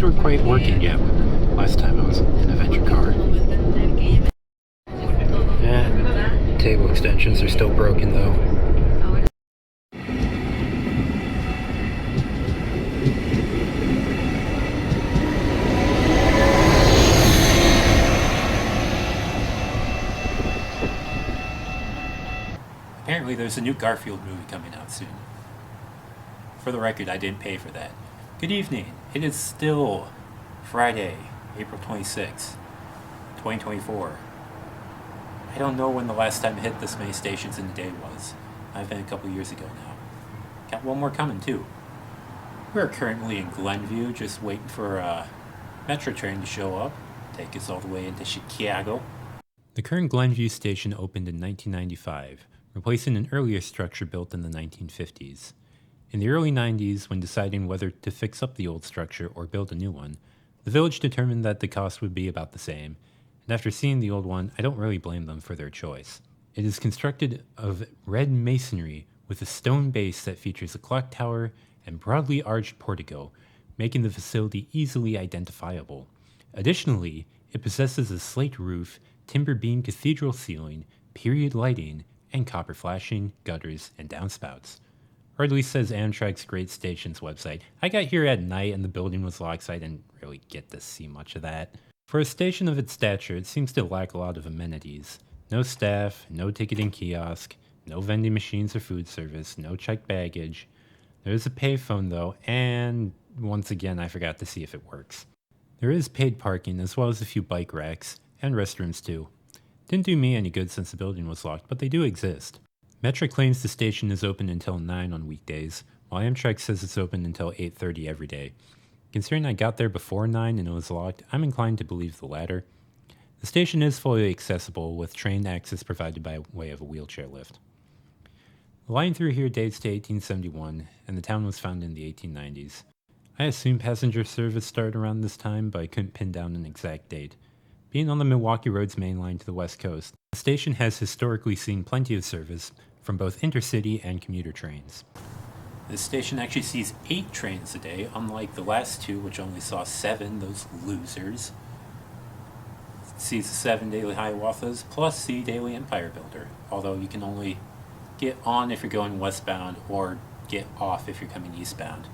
weren't quite working yet. Last time I was in a venture car. Yeah, table extensions are still broken though. Apparently there's a new Garfield movie coming out soon. For the record, I didn't pay for that. Good evening. It is still Friday, April 26th, 2024. I don't know when the last time I hit this many stations in a day was. I've been a couple years ago now. Got one more coming too. We're currently in Glenview, just waiting for a Metra train to show up, take us all the way into Chicago. The current Glenview station opened in 1995, replacing an earlier structure built in the 1950s. In the early 90s, when deciding whether to fix up the old structure or build a new one, the village determined that the cost would be about the same, and after seeing the old one, I don't really blame them for their choice. It is constructed of red masonry with a stone base that features a clock tower and broadly arched portico, making the facility easily identifiable. Additionally, it possesses a slate roof, timber beam cathedral ceiling, period lighting, and copper flashing, gutters, and downspouts. Or at least says Amtrak's Great Stations website. I got here at night and the building was locked, so I didn't really get to see much of that. For a station of its stature, it seems to lack a lot of amenities. No staff, no ticketing kiosk, no vending machines or food service, no checked baggage. There is a payphone though, and once again I forgot to see if it works. There is paid parking as well as a few bike racks, and restrooms too. Didn't do me any good since the building was locked, but they do exist. Metra claims the station is open until 9 on weekdays, while Amtrak says it's open until 8:30 every day. Considering I got there before 9 and it was locked, I'm inclined to believe the latter. The station is fully accessible, with train access provided by way of a wheelchair lift. The line through here dates to 1871, and the town was founded in the 1890s. I assume passenger service started around this time, but I couldn't pin down an exact date. Being on the Milwaukee Road's main line to the west coast, the station has historically seen plenty of service from both intercity and commuter trains. This station actually sees 8 trains a day, unlike the last 2, which only saw 7, those losers. It sees the 7 daily Hiawatha's, plus the daily Empire Builder, although you can only get on if you're going westbound, or get off if you're coming eastbound.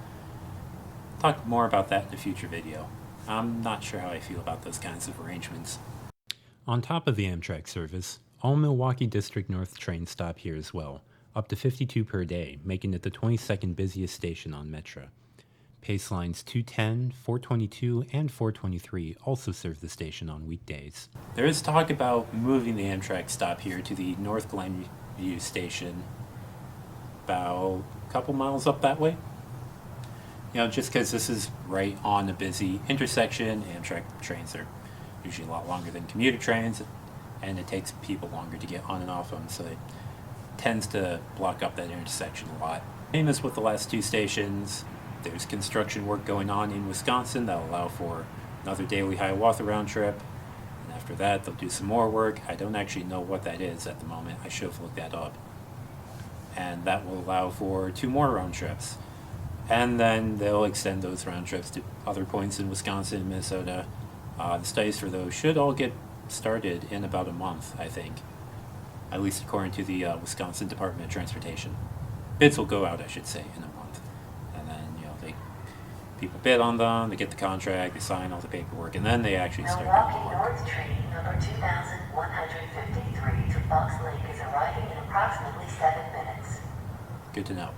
Talk more about that in a future video. I'm not sure how I feel about those kinds of arrangements. On top of the Amtrak service, all Milwaukee District North trains stop here as well, up to 52 per day, making it the 22nd busiest station on Metra. Pace lines 210, 422, and 423 also serve the station on weekdays. There is talk about moving the Amtrak stop here to the North Glenview station, about a couple miles up that way. Just because this is right on a busy intersection, Amtrak trains are usually a lot longer than commuter trains, and it takes people longer to get on and off them, so it tends to block up that intersection a lot. Same as with the last 2 stations, there's construction work going on in Wisconsin that'll allow for another daily Hiawatha round trip, and after that they'll do some more work. I don't actually know what that is at the moment. I should have looked that up. And that will allow for 2 more round trips. And then they'll extend those round trips to other points in Wisconsin and Minnesota. The studies for those should all get started in about a month, I think. At least according to the Wisconsin Department of Transportation. Bids will go out, I should say, in a month. And then, people bid on them, they get the contract, they sign all the paperwork, and then they actually start doing the Milwaukee work. North Train number 2153 to Fox Lake is arriving in approximately 7 minutes. Good to know.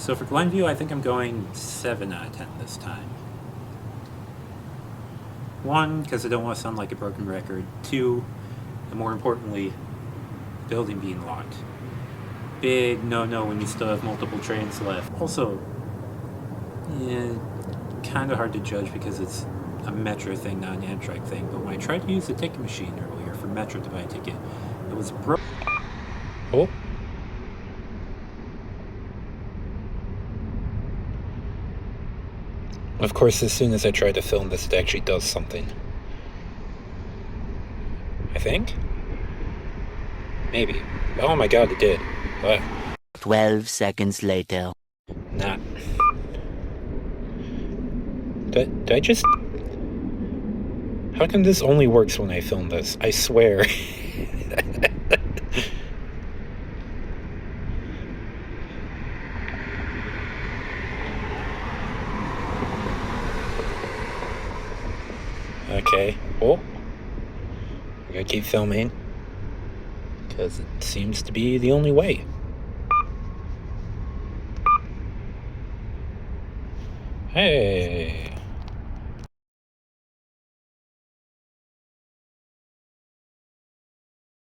So for Glenview, I think I'm going 7 out of 10 this time. 1, because I don't want to sound like a broken record. 2, and more importantly, building being locked. Big no-no when you still have multiple trains left. Also, yeah, kind of hard to judge because it's a Metra thing, not an Amtrak thing. But when I tried to use the ticket machine earlier for Metra to buy a ticket, it was broke. Oh. Of course, as soon as I try to film this, it actually does something. I think? Maybe. Oh my god, it did. What? 12 seconds later. Nah. Did I just... How come this only works when I film this? I swear. Okay. Oh. I gotta keep filming. Because it seems to be the only way. Hey.